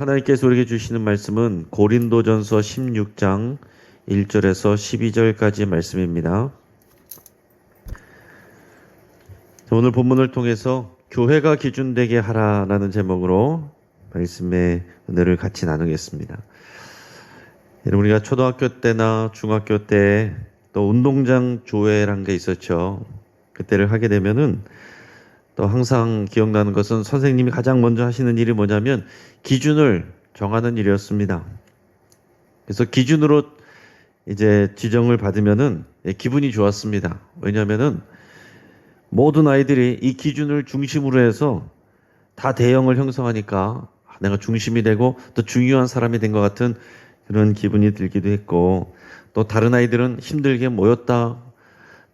하나님께서 우리에게 주시는 말씀은 고린도전서 16장 1절에서 12절까지의 말씀입니다. 오늘 본문을 통해서 교회가 기준되게 하라라는 제목으로 말씀의 은혜를 같이 나누겠습니다. 여러분, 우리가 초등학교 때나 중학교 때 또 운동장 조회라는 게 있었죠. 그때를 하게 되면은 또 항상 기억나는 것은 선생님이 가장 먼저 하시는 일이 뭐냐면 기준을 정하는 일이었습니다. 그래서 기준으로 이제 지정을 받으면은 기분이 좋았습니다. 왜냐하면은 모든 아이들이 이 기준을 중심으로 해서 다 대형을 형성하니까 내가 중심이 되고 또 중요한 사람이 된 것 같은 그런 기분이 들기도 했고, 또 다른 아이들은 힘들게 모였다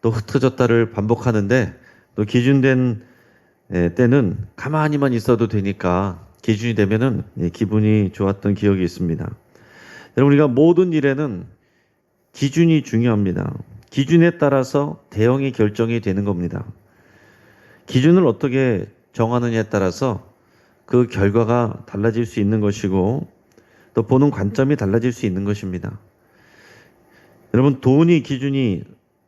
또 흩어졌다를 반복하는데 또 기준된 때는 가만히만 있어도 되니까 기준이 되면은 기분이 좋았던 기억이 있습니다. 여러분, 우리가 모든 일에는 기준이 중요합니다. 기준에 따라서 대응이 결정이 되는 겁니다. 기준을 어떻게 정하느냐에 따라서 그 결과가 달라질 수 있는 것이고 또 보는 관점이 달라질 수 있는 것입니다. 여러분, 돈이 기준이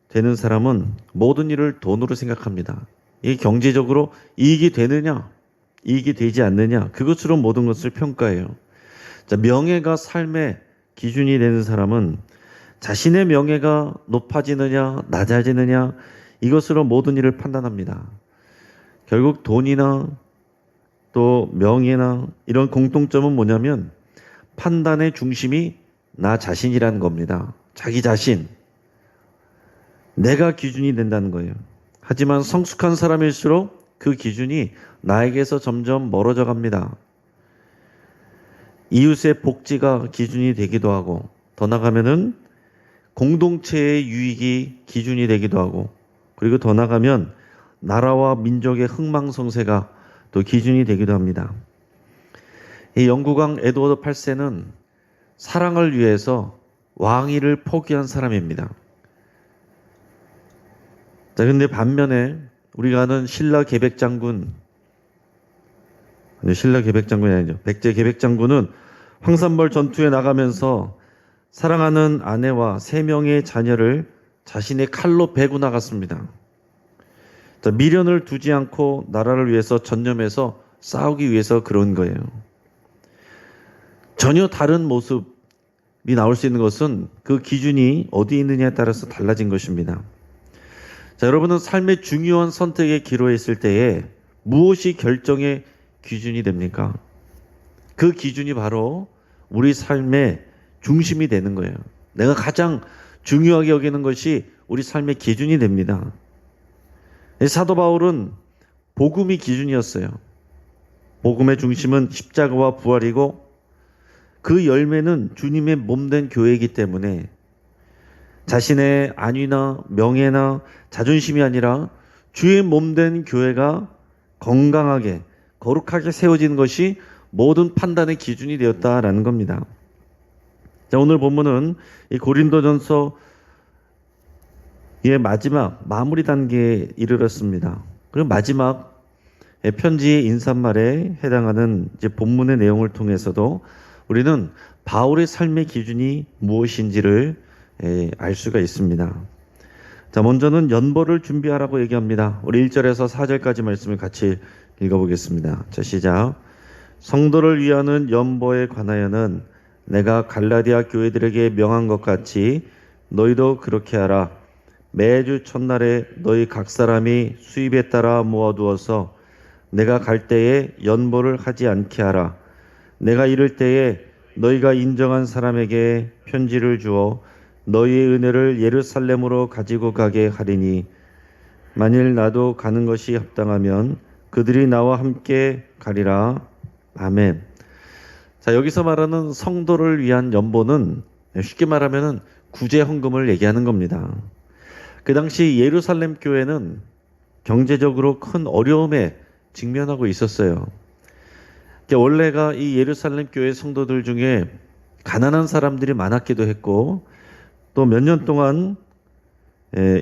되는 사람은 모든 일을 돈으로 생각합니다. 이게 경제적으로 이익이 되느냐, 이익이 되지 않느냐, 그것으로 모든 것을 평가해요. 자, 명예가 삶의 기준이 되는 사람은 자신의 명예가 높아지느냐, 낮아지느냐, 이것으로 모든 일을 판단합니다. 결국 돈이나 또 명예나 이런 공통점은 뭐냐면 판단의 중심이 나 자신이라는 겁니다. 자기 자신, 내가 기준이 된다는 거예요. 하지만 성숙한 사람일수록 그 기준이 나에게서 점점 멀어져 갑니다. 이웃의 복지가 기준이 되기도 하고, 더 나가면은 공동체의 유익이 기준이 되기도 하고, 그리고 더 나가면 나라와 민족의 흥망성쇠가 또 기준이 되기도 합니다. 이 영국왕 에드워드 8세는 사랑을 위해서 왕위를 포기한 사람입니다. 자, 근데 반면에 우리가 아는 신라 계백장군이 아니죠. 백제 계백장군은 황산벌 전투에 나가면서 사랑하는 아내와 3명의 자녀를 자신의 칼로 베고 나갔습니다. 자, 미련을 두지 않고 나라를 위해서 전념해서 싸우기 위해서 그런 거예요. 전혀 다른 모습이 나올 수 있는 것은 그 기준이 어디 있느냐에 따라서 달라진 것입니다. 자, 여러분은 삶의 중요한 선택의 기로에 있을 때에 무엇이 결정의 기준이 됩니까? 그 기준이 바로 우리 삶의 중심이 되는 거예요. 내가 가장 중요하게 여기는 것이 우리 삶의 기준이 됩니다. 사도 바울은 복음이 기준이었어요. 복음의 중심은 십자가와 부활이고 그 열매는 주님의 몸된 교회이기 때문에 자신의 안위나 명예나 자존심이 아니라 주의 몸된 교회가 건강하게 거룩하게 세워지는 것이 모든 판단의 기준이 되었다라는 겁니다. 자, 오늘 본문은 이 고린도전서의 마지막 마무리 단계에 이르렀습니다. 그리고 마지막 편지의 인사말에 해당하는 이제 본문의 내용을 통해서도 우리는 바울의 삶의 기준이 무엇인지를 알 수가 있습니다. 자, 먼저는 연보를 준비하라고 얘기합니다. 우리 1절에서 4절까지 말씀을 같이 읽어보겠습니다. 자, 시작. 성도를 위하는 연보에 관하여는 내가 갈라디아 교회들에게 명한 것 같이 너희도 그렇게 하라. 매주 첫날에 너희 각 사람이 수입에 따라 모아두어서 내가 갈 때에 연보를 하지 않게 하라. 내가 이를 때에 너희가 인정한 사람에게 편지를 주어 너희의 은혜를 예루살렘으로 가지고 가게 하리니 만일 나도 가는 것이 합당하면 그들이 나와 함께 가리라. 아멘. 자, 여기서 말하는 성도를 위한 연보는 쉽게 말하면 구제 헌금을 얘기하는 겁니다. 그 당시 예루살렘 교회는 경제적으로 큰 어려움에 직면하고 있었어요. 원래가 이 예루살렘 교회 성도들 중에 가난한 사람들이 많았기도 했고 또 몇 년 동안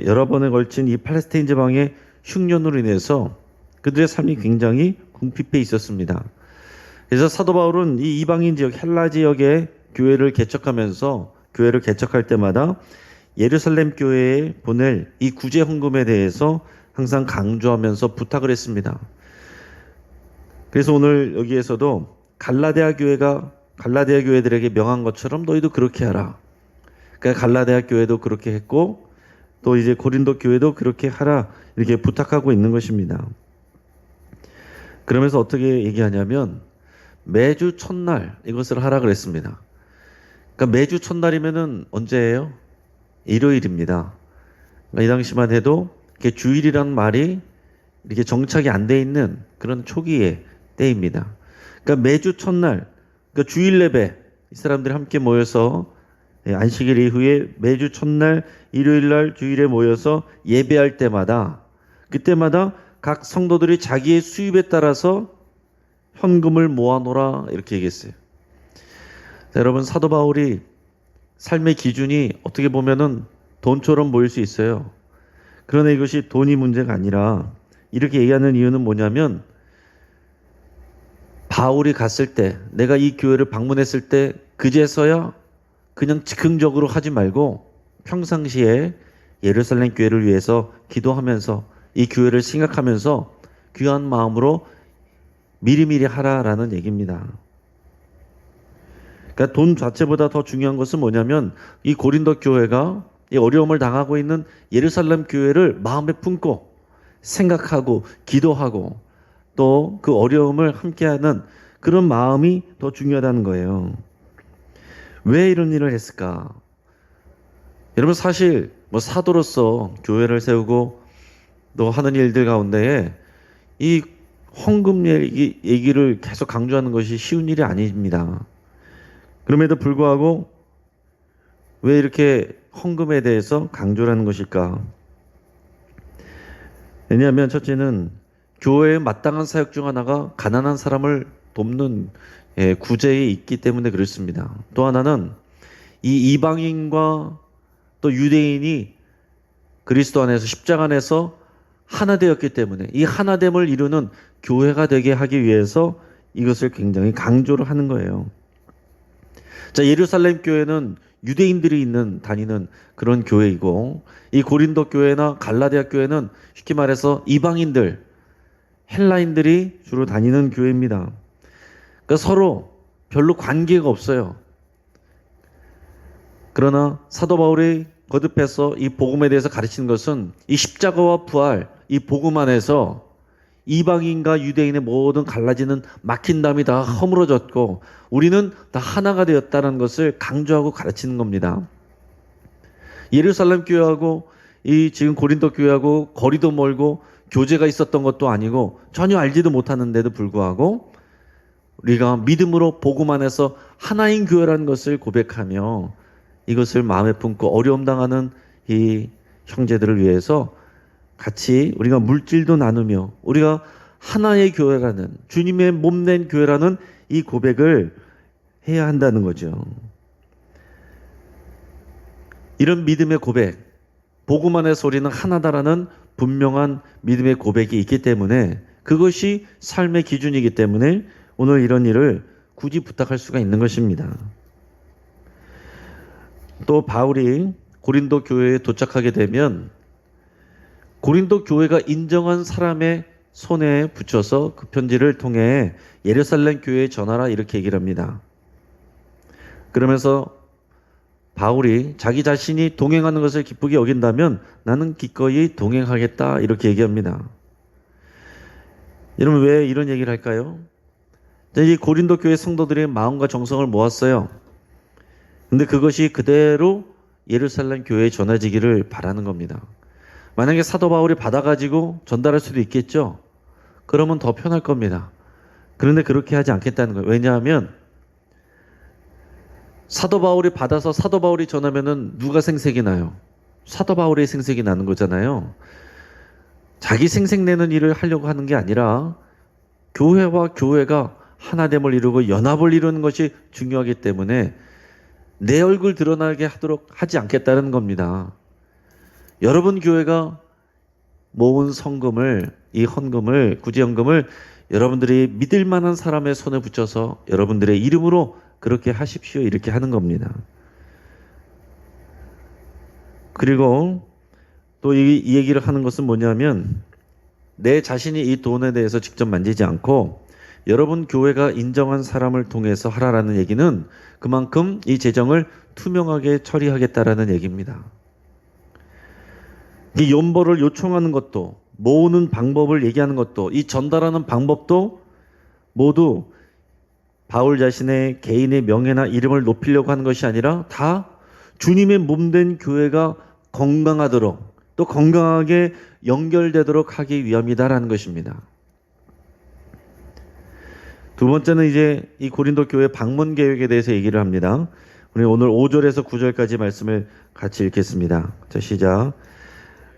여러 번에 걸친 이 팔레스타인 지방의 흉년으로 인해서 그들의 삶이 굉장히 궁핍해 있었습니다. 그래서 사도 바울은 이 이방인 지역 헬라 지역에 교회를 개척할 때마다 예루살렘 교회에 보낼 이 구제 헌금에 대해서 항상 강조하면서 부탁을 했습니다. 그래서 오늘 여기에서도 갈라디아 교회들에게 명한 것처럼 너희도 그렇게 하라. 그러니까 갈라디아 교회도 그렇게 했고 또 이제 고린도 교회도 그렇게 하라 이렇게 부탁하고 있는 것입니다. 그러면서 어떻게 얘기하냐면 매주 첫날 이것을 하라 그랬습니다. 그러니까 매주 첫날이면은 언제예요? 일요일입니다. 그러니까 이 당시만 해도 이렇게 주일이란 말이 이렇게 정착이 안 돼 있는 그런 초기의 때입니다. 그러니까 매주 첫날, 그러니까 주일 예배 이 사람들이 함께 모여서 안식일 이후에 매주 첫날 일요일날 주일에 모여서 예배할 때마다 그때마다 각 성도들이 자기의 수입에 따라서 현금을 모아놓으라 이렇게 얘기했어요. 자, 여러분 사도 바울이 삶의 기준이 어떻게 보면은 돈처럼 보일 수 있어요. 그러나 이것이 돈이 문제가 아니라 이렇게 얘기하는 이유는 뭐냐면 바울이 갔을 때 내가 이 교회를 방문했을 때 그제서야 그냥 즉흥적으로 하지 말고 평상시에 예루살렘 교회를 위해서 기도하면서 이 교회를 생각하면서 귀한 마음으로 미리미리 하라라는 얘기입니다. 그러니까 돈 자체보다 더 중요한 것은 뭐냐면 이 고린도 교회가 이 어려움을 당하고 있는 예루살렘 교회를 마음에 품고 생각하고 기도하고 또 그 어려움을 함께하는 그런 마음이 더 중요하다는 거예요. 왜 이런 일을 했을까? 여러분 사실 뭐 사도로서 교회를 세우고 또 하는 일들 가운데에 이 헌금 얘기를 계속 강조하는 것이 쉬운 일이 아닙니다. 그럼에도 불구하고 왜 이렇게 헌금에 대해서 강조를 하는 것일까? 왜냐하면 첫째는 교회의 마땅한 사역 중 하나가 가난한 사람을 돕는 구제에 있기 때문에 그렇습니다. 또 하나는 이 이방인과 또 유대인이 그리스도 안에서 십자가 안에서 하나 되었기 때문에 이 하나됨을 이루는 교회가 되게 하기 위해서 이것을 굉장히 강조를 하는 거예요. 자, 예루살렘 교회는 유대인들이 다니는 그런 교회이고 이 고린도 교회나 갈라디아 교회는 쉽게 말해서 이방인들, 헬라인들이 주로 다니는 교회입니다. 그러니까 서로 별로 관계가 없어요. 그러나 사도 바울이 거듭해서 이 복음에 대해서 가르치는 것은 이 십자가와 부활, 이 복음 안에서 이방인과 유대인의 모든 갈라지는 막힌 담이 다 허물어졌고 우리는 다 하나가 되었다는 것을 강조하고 가르치는 겁니다. 예루살렘 교회하고 이 지금 고린도 교회하고 거리도 멀고 교제가 있었던 것도 아니고 전혀 알지도 못하는데도 불구하고 우리가 믿음으로 복음 안에서 하나인 교회라는 것을 고백하며 이것을 마음에 품고 어려움 당하는 이 형제들을 위해서 같이 우리가 물질도 나누며 우리가 하나의 교회라는 주님의 몸된 교회라는 이 고백을 해야 한다는 거죠. 이런 믿음의 고백, 복음 안에서 우리는 하나다라는 분명한 믿음의 고백이 있기 때문에 그것이 삶의 기준이기 때문에 오늘 이런 일을 굳이 부탁할 수가 있는 것입니다. 또 바울이 고린도 교회에 도착하게 되면 고린도 교회가 인정한 사람의 손에 붙여서 그 편지를 통해 예루살렘 교회에 전하라 이렇게 얘기를 합니다. 그러면서 바울이 자기 자신이 동행하는 것을 기쁘게 여긴다면 나는 기꺼이 동행하겠다 이렇게 얘기합니다. 여러분 왜 이런 얘기를 할까요? 이 고린도 교회 성도들의 마음과 정성을 모았어요. 근데 그것이 그대로 예루살렘 교회에 전해지기를 바라는 겁니다. 만약에 사도 바울이 받아가지고 전달할 수도 있겠죠. 그러면 더 편할 겁니다. 그런데 그렇게 하지 않겠다는 거예요. 왜냐하면 사도 바울이 받아서 사도 바울이 전하면은 누가 생색이 나요? 사도 바울의 생색이 나는 거잖아요. 자기 생색내는 일을 하려고 하는 게 아니라 교회와 교회가 하나됨을 이루고 연합을 이루는 것이 중요하기 때문에 내 얼굴 드러나게 하지 않겠다는 겁니다. 여러분 교회가 모은 성금을, 이 헌금을, 구제헌금을 여러분들이 믿을 만한 사람의 손에 붙여서 여러분들의 이름으로 그렇게 하십시오. 이렇게 하는 겁니다. 그리고 또 이 얘기를 하는 것은 뭐냐면 내 자신이 이 돈에 대해서 직접 만지지 않고 여러분 교회가 인정한 사람을 통해서 하라라는 얘기는 그만큼 이 재정을 투명하게 처리하겠다라는 얘기입니다. 이 연보를 요청하는 것도 모으는 방법을 얘기하는 것도 이 전달하는 방법도 모두 바울 자신의 개인의 명예나 이름을 높이려고 하는 것이 아니라 다 주님의 몸된 교회가 건강하도록 또 건강하게 연결되도록 하기 위함이다라는 것입니다. 두 번째는 이제 이 고린도 교회 방문 계획에 대해서 얘기를 합니다. 우리 오늘 5절에서 9절까지 말씀을 같이 읽겠습니다. 자, 시작.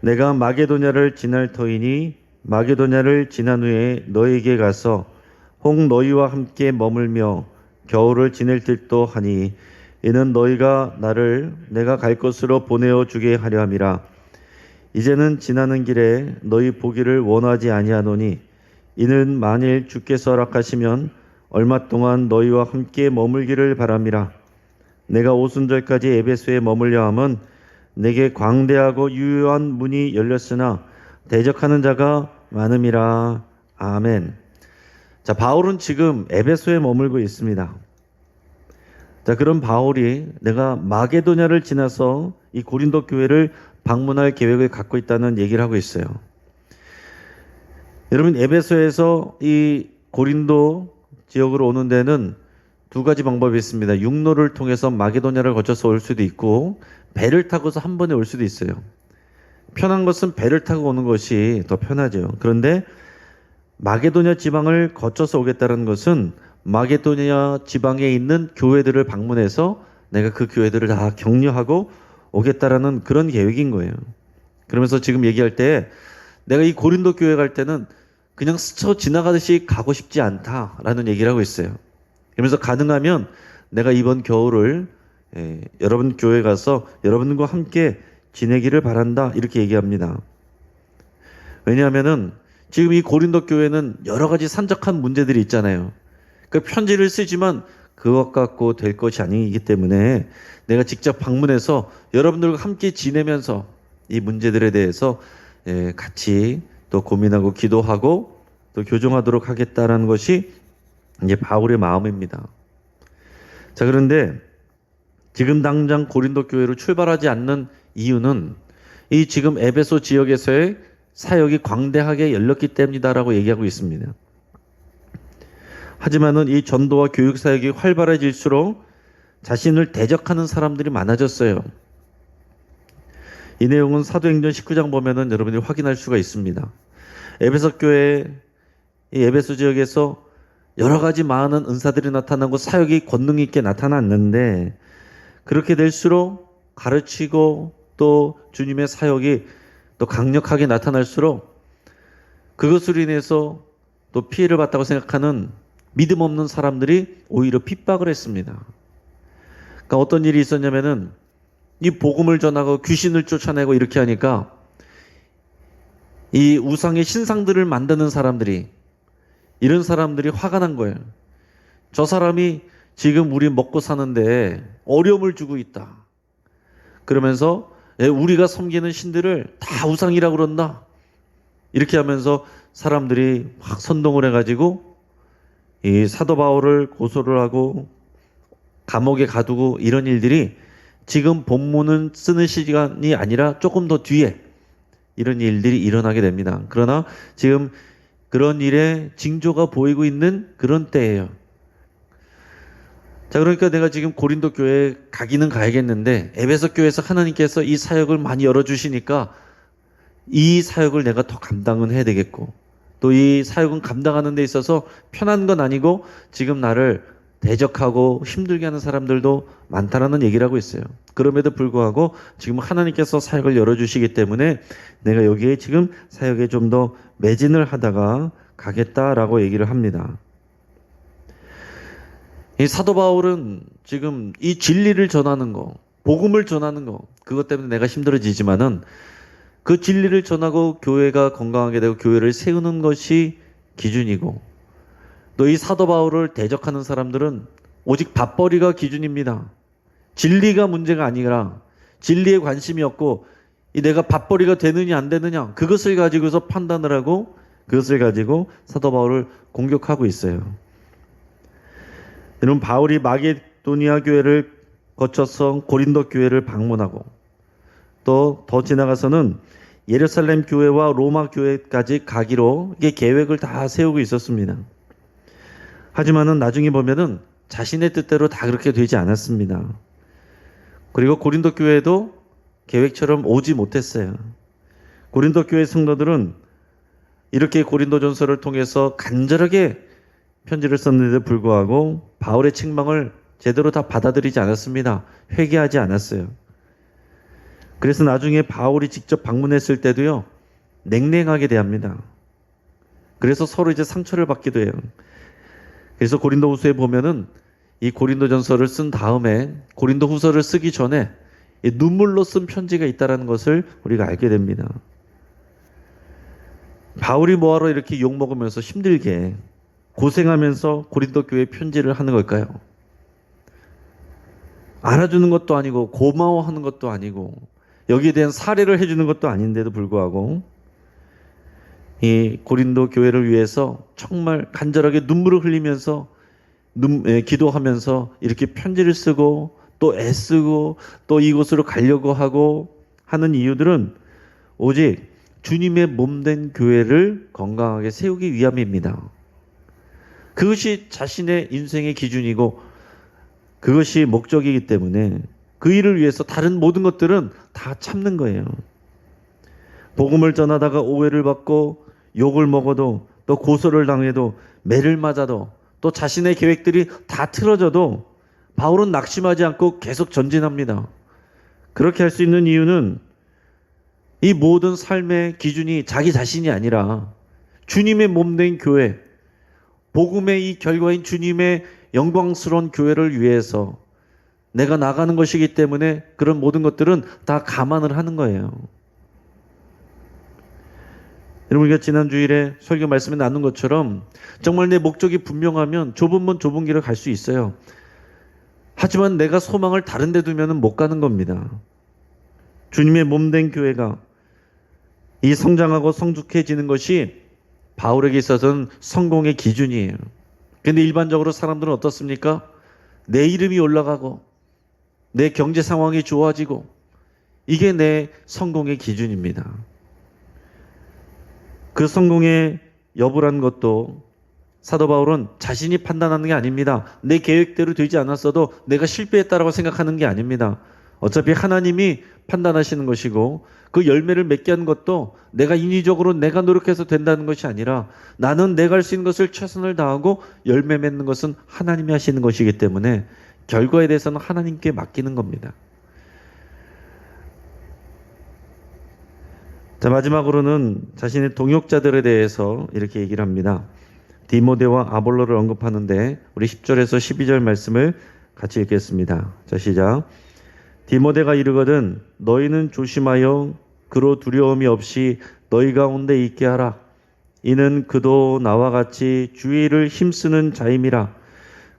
내가 마게도냐를 지날 터이니 마게도냐를 지난 후에 너에게 가서 혹 너희와 함께 머물며 겨울을 지낼 듯도 하니 이는 너희가 나를 내가 갈 곳으로 보내어 주게 하려 함이라. 이제는 지나는 길에 너희 보기를 원하지 아니하노니 이는 만일 주께서 허락하시면 얼마 동안 너희와 함께 머물기를 바람이라. 내가 오순절까지 에베소에 머물려 함은 내게 광대하고 유효한 문이 열렸으나 대적하는 자가 많음이라. 아멘. 자, 바울은 지금 에베소에 머물고 있습니다. 자, 그런 바울이 내가 마게도냐를 지나서 이 고린도 교회를 방문할 계획을 갖고 있다는 얘기를 하고 있어요. 여러분, 에베소에서 이 고린도 지역으로 오는 데는 두 가지 방법이 있습니다. 육로를 통해서 마게도냐를 거쳐서 올 수도 있고 배를 타고서 한 번에 올 수도 있어요. 편한 것은 배를 타고 오는 것이 더 편하죠. 그런데 마게도냐 지방을 거쳐서 오겠다는 것은 마게도냐 지방에 있는 교회들을 방문해서 내가 그 교회들을 다 격려하고 오겠다라는 그런 계획인 거예요. 그러면서 지금 얘기할 때 내가 이 고린도 교회 갈 때는 그냥 스쳐 지나가듯이 가고 싶지 않다라는 얘기를 하고 있어요. 그러면서 가능하면 내가 이번 겨울을 여러분 교회 가서 여러분과 함께 지내기를 바란다 이렇게 얘기합니다. 왜냐하면은 지금 이 고린도 교회는 여러 가지 산적한 문제들이 있잖아요. 그 편지를 쓰지만 그것 갖고 될 것이 아니기 때문에 내가 직접 방문해서 여러분들과 함께 지내면서 이 문제들에 대해서 같이 또 고민하고 기도하고 또 교정하도록 하겠다라는 것이 이제 바울의 마음입니다. 자, 그런데 지금 당장 고린도 교회로 출발하지 않는 이유는 이 지금 에베소 지역에서의 사역이 광대하게 열렸기 때문이다라고 얘기하고 있습니다. 하지만은 이 전도와 교육 사역이 활발해질수록 자신을 대적하는 사람들이 많아졌어요. 이 내용은 사도행전 19장 보면은 여러분들이 확인할 수가 있습니다. 에베소 교회, 이 에베소 지역에서 여러 가지 많은 은사들이 나타나고 사역이 권능 있게 나타났는데 그렇게 될수록 가르치고 또 주님의 사역이 또 강력하게 나타날수록 그것으로 인해서 또 피해를 봤다고 생각하는 믿음 없는 사람들이 오히려 핍박을 했습니다. 그러니까 어떤 일이 있었냐면은 이 복음을 전하고 귀신을 쫓아내고 이렇게 하니까 이 우상의 신상들을 만드는 사람들이 이런 사람들이 화가 난 거예요. 저 사람이 지금 우리 먹고 사는데 어려움을 주고 있다. 그러면서 우리가 섬기는 신들을 다 우상이라고 그런다. 이렇게 하면서 사람들이 막 선동을 해가지고 이 사도 바울을 고소를 하고 감옥에 가두고 이런 일들이 지금 본문은 쓰는 시간이 아니라 조금 더 뒤에 이런 일들이 일어나게 됩니다. 그러나 지금 그런 일에 징조가 보이고 있는 그런 때예요. 자, 그러니까 내가 지금 고린도 교회에 가기는 가야겠는데 에베소 교회에서 하나님께서 이 사역을 많이 열어주시니까 이 사역을 내가 더 감당은 해야 되겠고 또 이 사역은 감당하는 데 있어서 편한 건 아니고 지금 나를 대적하고 힘들게 하는 사람들도 많다라는 얘기를 하고 있어요. 그럼에도 불구하고 지금 하나님께서 사역을 열어주시기 때문에 내가 여기에 지금 사역에 좀 더 매진을 하다가 가겠다라고 얘기를 합니다. 이 사도 바울은 지금 이 진리를 전하는 거, 복음을 전하는 거, 그것 때문에 내가 힘들어지지만은 그 진리를 전하고 교회가 건강하게 되고 교회를 세우는 것이 기준이고 또 이 사도 바울을 대적하는 사람들은 오직 밥벌이가 기준입니다. 진리가 문제가 아니라 진리에 관심이 없고 이 내가 밥벌이가 되느냐 안 되느냐 그것을 가지고서 판단을 하고 그것을 가지고 사도 바울을 공격하고 있어요. 여러분, 바울이 마게도니아 교회를 거쳐서 고린도 교회를 방문하고 또 더 지나가서는 예루살렘 교회와 로마 교회까지 가기로 이게 계획을 다 세우고 있었습니다. 하지만은 나중에 보면은 자신의 뜻대로 다 그렇게 되지 않았습니다. 그리고 고린도 교회도 계획처럼 오지 못했어요. 고린도 교회 성도들은 이렇게 고린도전서를 통해서 간절하게 편지를 썼는데도 불구하고 바울의 책망을 제대로 다 받아들이지 않았습니다. 회개하지 않았어요. 그래서 나중에 바울이 직접 방문했을 때도요, 냉랭하게 대합니다. 그래서 서로 이제 상처를 받기도 해요. 그래서 고린도후서에 보면은 이 고린도전서를 쓴 다음에 고린도후서를 쓰기 전에 눈물로 쓴 편지가 있다는 것을 우리가 알게 됩니다. 바울이 뭐하러 이렇게 욕먹으면서 힘들게 고생하면서 고린도 교회에 편지를 하는 걸까요? 알아주는 것도 아니고 고마워하는 것도 아니고 여기에 대한 사례를 해주는 것도 아닌데도 불구하고 이 고린도 교회를 위해서 정말 간절하게 눈물을 흘리면서 기도하면서 이렇게 편지를 쓰고 또 애쓰고 또 이곳으로 가려고 하고 하는 이유들은 오직 주님의 몸된 교회를 건강하게 세우기 위함입니다. 그것이 자신의 인생의 기준이고 그것이 목적이기 때문에 그 일을 위해서 다른 모든 것들은 다 참는 거예요. 복음을 전하다가 오해를 받고 욕을 먹어도 또 고소를 당해도 매를 맞아도 또 자신의 계획들이 다 틀어져도 바울은 낙심하지 않고 계속 전진합니다. 그렇게 할 수 있는 이유는 이 모든 삶의 기준이 자기 자신이 아니라 주님의 몸된 교회, 복음의 이 결과인 주님의 영광스러운 교회를 위해서 내가 나가는 것이기 때문에 그런 모든 것들은 다 감안을 하는 거예요. 여러분, 우리가 지난 주일에 설교 말씀에 나눈 것처럼 정말 내 목적이 분명하면 좁은 문 좁은 길을 갈 수 있어요. 하지만 내가 소망을 다른 데 두면 못 가는 겁니다. 주님의 몸된 교회가 이 성장하고 성숙해지는 것이 바울에게 있어서는 성공의 기준이에요. 근데 일반적으로 사람들은 어떻습니까? 내 이름이 올라가고 내 경제 상황이 좋아지고 이게 내 성공의 기준입니다. 그 성공의 여부란 것도 사도 바울은 자신이 판단하는 게 아닙니다. 내 계획대로 되지 않았어도 내가 실패했다라고 생각하는 게 아닙니다. 어차피 하나님이 판단하시는 것이고 그 열매를 맺게 하는 것도 내가 인위적으로 내가 노력해서 된다는 것이 아니라 나는 내가 할 수 있는 것을 최선을 다하고 열매 맺는 것은 하나님이 하시는 것이기 때문에 결과에 대해서는 하나님께 맡기는 겁니다. 자, 마지막으로는 자신의 동역자들에 대해서 이렇게 얘기를 합니다. 디모데와 아볼로를 언급하는데 우리 10절에서 12절 말씀을 같이 읽겠습니다. 자, 시작. 디모데가 이르거든 너희는 조심하여 그로 두려움이 없이 너희 가운데 있게 하라. 이는 그도 나와 같이 주의 일을 힘쓰는 자임이라.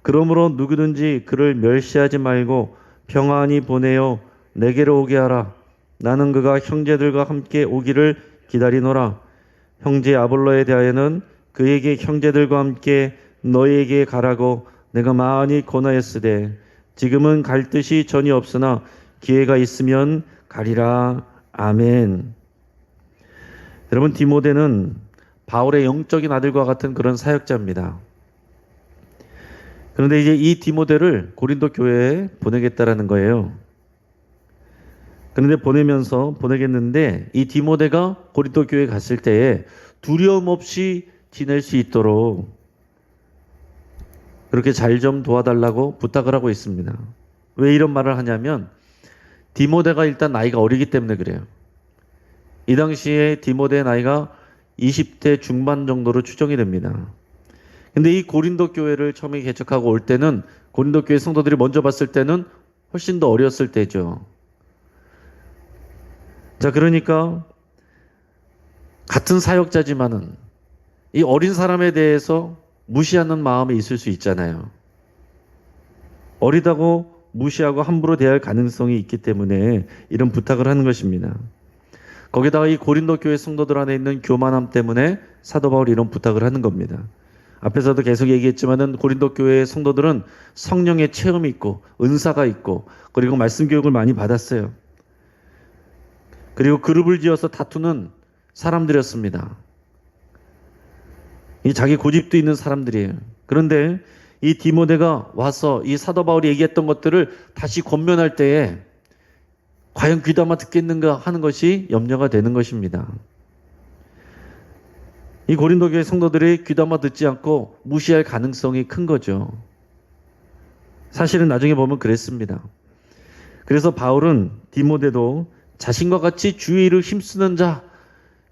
그러므로 누구든지 그를 멸시하지 말고 평안히 보내어 내게로 오게 하라. 나는 그가 형제들과 함께 오기를 기다리노라. 형제 아볼로에 대하여는 그에게 형제들과 함께 너희에게 가라고 내가 많이 권하였으되 지금은 갈 뜻이 전혀 없으나 기회가 있으면 가리라. 아멘. 여러분, 디모데는 바울의 영적인 아들과 같은 그런 사역자입니다. 그런데 이제 이 디모데를 고린도 교회에 보내겠다라는 거예요. 그런데 보내겠는데 이 디모데가 고린도 교회에 갔을 때에 두려움 없이 지낼 수 있도록 그렇게 잘 좀 도와달라고 부탁을 하고 있습니다. 왜 이런 말을 하냐면 디모데가 일단 나이가 어리기 때문에 그래요. 이 당시에 디모데의 나이가 20대 중반 정도로 추정이 됩니다. 근데 이 고린도 교회를 처음에 개척하고 올 때는 고린도 교회 성도들이 먼저 봤을 때는 훨씬 더 어렸을 때죠. 자, 그러니까 같은 사역자지만은 이 어린 사람에 대해서 무시하는 마음이 있을 수 있잖아요. 어리다고 무시하고 함부로 대할 가능성이 있기 때문에 이런 부탁을 하는 것입니다. 거기다가 이 고린도 교회 성도들 안에 있는 교만함 때문에 사도 바울이 이런 부탁을 하는 겁니다. 앞에서도 계속 얘기했지만은 고린도 교회의 성도들은 성령의 체험이 있고 은사가 있고 그리고 말씀 교육을 많이 받았어요. 그리고 그룹을 지어서 다투는 사람들이었습니다. 이 자기 고집도 있는 사람들이에요. 그런데 이 디모데가 와서 이 사도 바울이 얘기했던 것들을 다시 권면할 때에 과연 귀담아 듣겠는가 하는 것이 염려가 되는 것입니다. 이 고린도 교회 성도들이 귀담아 듣지 않고 무시할 가능성이 큰 거죠. 사실은 나중에 보면 그랬습니다. 그래서 바울은 디모데도 자신과 같이 주의 일을 힘쓰는 자,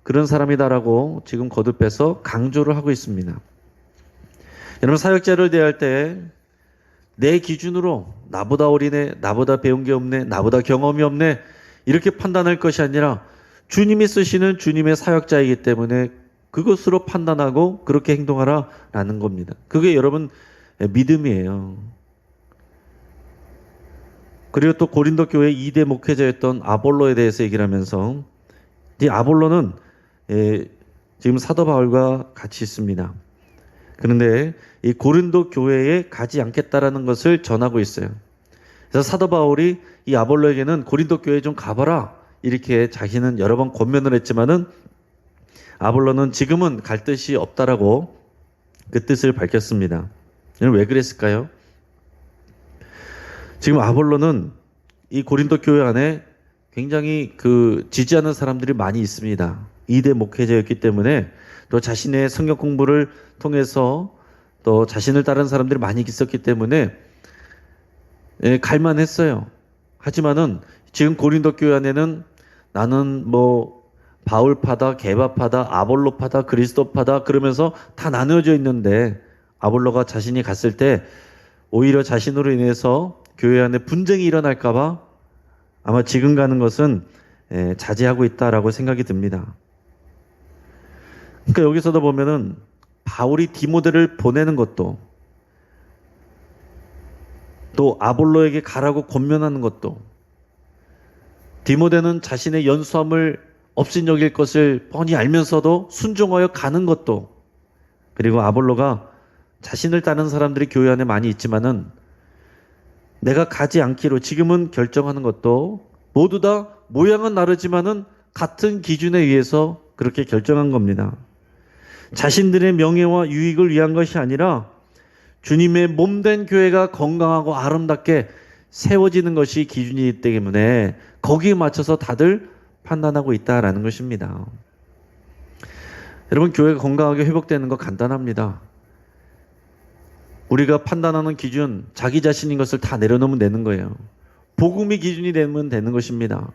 그런 사람이다라고 지금 거듭해서 강조를 하고 있습니다. 여러분, 사역자를 대할 때 내 기준으로 나보다 어리네, 나보다 배운 게 없네, 나보다 경험이 없네, 이렇게 판단할 것이 아니라 주님이 쓰시는 주님의 사역자이기 때문에 그것으로 판단하고 그렇게 행동하라라는 겁니다. 그게 여러분 믿음이에요. 그리고 또 고린도 교회 2대 목회자였던 아볼로에 대해서 얘기를 하면서 이 아볼로는 지금 사도 바울과 같이 있습니다. 그런데 이 고린도 교회에 가지 않겠다라는 것을 전하고 있어요. 그래서 사도 바울이 이 아볼로에게는 고린도 교회에 좀 가봐라, 이렇게 자기는 여러 번 권면을 했지만은 아볼로는 지금은 갈 뜻이 없다라고 그 뜻을 밝혔습니다. 왜 그랬을까요? 지금 아볼로는 이 고린도 교회 안에 굉장히 지지하는 사람들이 많이 있습니다. 2대 목회자였기 때문에 또 자신의 성경 공부를 통해서 또 자신을 따르는 사람들이 많이 있었기 때문에 갈만했어요. 하지만은 지금 고린도 교회 안에는 나는 바울파다, 게바파다, 아볼로파다, 그리스도파다 그러면서 다 나누어져 있는데 아볼로가 자신이 갔을 때 오히려 자신으로 인해서 교회 안에 분쟁이 일어날까봐 아마 지금 가는 것은 자제하고 있다라고 생각이 듭니다. 그러니까 여기서도 보면은 바울이 디모데를 보내는 것도 또 아볼로에게 가라고 권면하는 것도 디모데는 자신의 연수함을 업신여길 것을 뻔히 알면서도 순종하여 가는 것도, 그리고 아볼로가 자신을 따르는 사람들이 교회 안에 많이 있지만은 내가 가지 않기로 지금은 결정하는 것도 모두 다 모양은 다르지만은 같은 기준에 의해서 그렇게 결정한 겁니다. 자신들의 명예와 유익을 위한 것이 아니라 주님의 몸된 교회가 건강하고 아름답게 세워지는 것이 기준이기 때문에 거기에 맞춰서 다들 판단하고 있다라는 것입니다. 여러분, 교회가 건강하게 회복되는 거 간단합니다. 우리가 판단하는 기준, 자기 자신인 것을 다 내려놓으면 되는 거예요. 복음이 기준이 되면 되는 것입니다.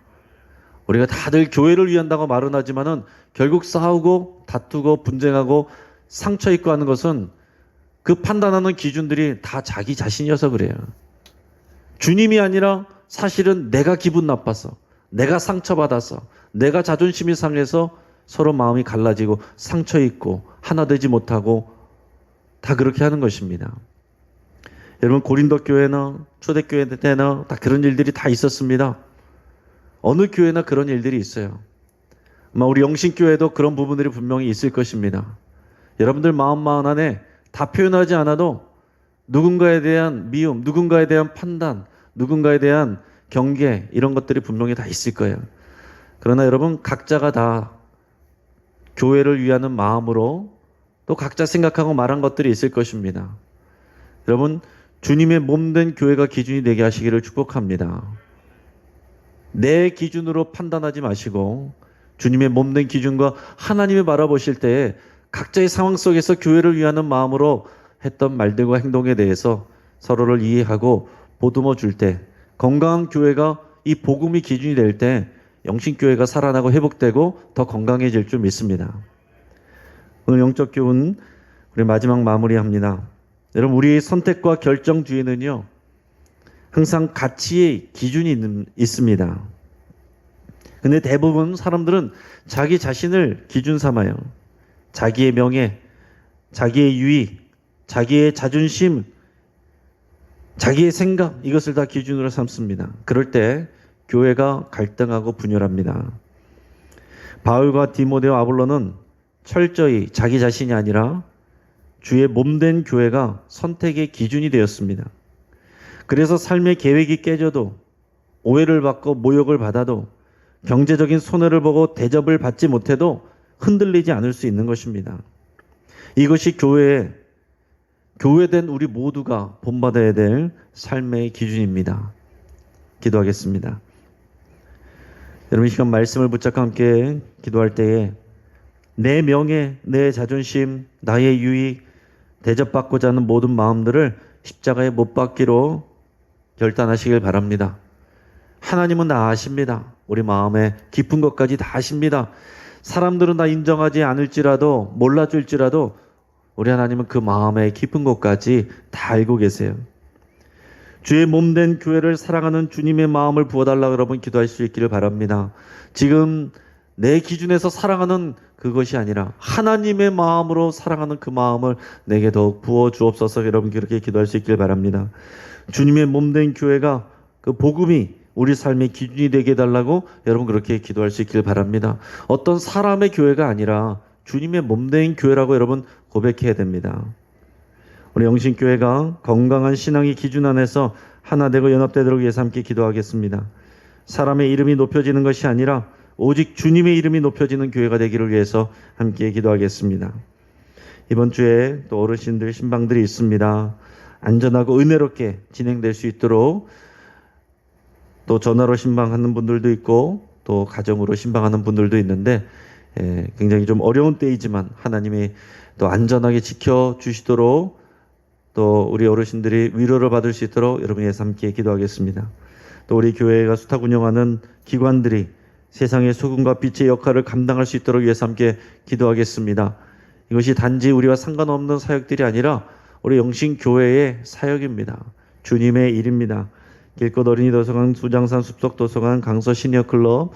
우리가 다들 교회를 위한다고 말은 하지만은 결국 싸우고 다투고 분쟁하고 상처 입고 하는 것은 그 판단하는 기준들이 다 자기 자신이어서 그래요. 주님이 아니라 사실은 내가 기분 나빠서, 내가 상처받아서, 내가 자존심이 상해서 서로 마음이 갈라지고 상처 입고 하나 되지 못하고 다 그렇게 하는 것입니다. 여러분, 고린도 교회나 초대교회 때나 다 그런 일들이 다 있었습니다. 어느 교회나 그런 일들이 있어요. 아마 우리 영신교회도 그런 부분들이 분명히 있을 것입니다. 여러분들 마음 안에 다 표현하지 않아도 누군가에 대한 미움, 누군가에 대한 판단, 누군가에 대한 경계, 이런 것들이 분명히 다 있을 거예요. 그러나 여러분, 각자가 다 교회를 위하는 마음으로 또 각자 생각하고 말한 것들이 있을 것입니다. 여러분, 주님의 몸된 교회가 기준이 되게 하시기를 축복합니다. 내 기준으로 판단하지 마시고 주님의 몸된 기준과 하나님이 바라보실 때에 각자의 상황 속에서 교회를 위하는 마음으로 했던 말들과 행동에 대해서 서로를 이해하고 보듬어 줄 때, 건강한 교회가 이 복음이 기준이 될 때 영신교회가 살아나고 회복되고 더 건강해질 줄 믿습니다. 오늘 영적 교훈 우리 마지막 마무리합니다. 여러분, 우리의 선택과 결정 뒤에는요 항상 가치의 기준이 있습니다. 근데 대부분 사람들은 자기 자신을 기준 삼아요. 자기의 명예, 자기의 유익, 자기의 자존심, 자기의 생각, 이것을 다 기준으로 삼습니다. 그럴 때 교회가 갈등하고 분열합니다. 바울과 디모데와 아볼로는 철저히 자기 자신이 아니라 주의 몸된 교회가 선택의 기준이 되었습니다. 그래서 삶의 계획이 깨져도, 오해를 받고 모욕을 받아도, 경제적인 손해를 보고 대접을 받지 못해도 흔들리지 않을 수 있는 것입니다. 이것이 교회된 우리 모두가 본받아야 될 삶의 기준입니다. 기도하겠습니다. 여러분, 이 시간 말씀을 붙잡고 함께 기도할 때에 내 명예, 내 자존심, 나의 유익, 대접받고자 하는 모든 마음들을 십자가에 못 박기로 결단하시길 바랍니다. 하나님은 다 아십니다. 우리 마음의 깊은 것까지 다 아십니다. 사람들은 다 인정하지 않을지라도, 몰라줄지라도 우리 하나님은 그 마음의 깊은 것까지 다 알고 계세요. 주의 몸된 교회를 사랑하는 주님의 마음을 부어달라고 여러분 기도할 수 있기를 바랍니다. 지금 내 기준에서 사랑하는 그것이 아니라 하나님의 마음으로 사랑하는 그 마음을 내게 더욱 부어 주옵소서. 여러분 그렇게 기도할 수 있기를 바랍니다. 주님의 몸된 교회가 그 복음이 우리 삶의 기준이 되게 해달라고 여러분 그렇게 기도할 수 있기를 바랍니다. 어떤 사람의 교회가 아니라 주님의 몸된 교회라고 여러분 고백해야 됩니다. 우리 영신교회가 건강한 신앙의 기준 안에서 하나 되고 연합되도록 위해서 함께 기도하겠습니다. 사람의 이름이 높여지는 것이 아니라 오직 주님의 이름이 높여지는 교회가 되기를 위해서 함께 기도하겠습니다. 이번 주에 또 어르신들 신방들이 있습니다. 안전하고 은혜롭게 진행될 수 있도록 또 전화로 신방하는 분들도 있고 또 가정으로 신방하는 분들도 있는데 굉장히 좀 어려운 때이지만 하나님이 또 안전하게 지켜주시도록 또 우리 어르신들이 위로를 받을 수 있도록 여러분이 함께 기도하겠습니다. 또 우리 교회가 수탁 운영하는 기관들이 세상의 소금과 빛의 역할을 감당할 수 있도록 위해서 함께 기도하겠습니다. 이것이 단지 우리와 상관없는 사역들이 아니라 우리 영신교회의 사역입니다. 주님의 일입니다. 길꽃 어린이 도서관, 수장산 숲속 도서관, 강서 시니어클럽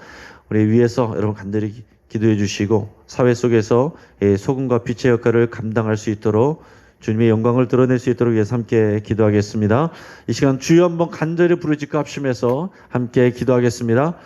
우리 위에서 여러분 간절히 기도해 주시고 사회 속에서 소금과 빛의 역할을 감당할 수 있도록 주님의 영광을 드러낼 수 있도록 위해서 함께 기도하겠습니다. 이 시간 주여 한번 간절히 부르짖고 합심해서 함께 기도하겠습니다.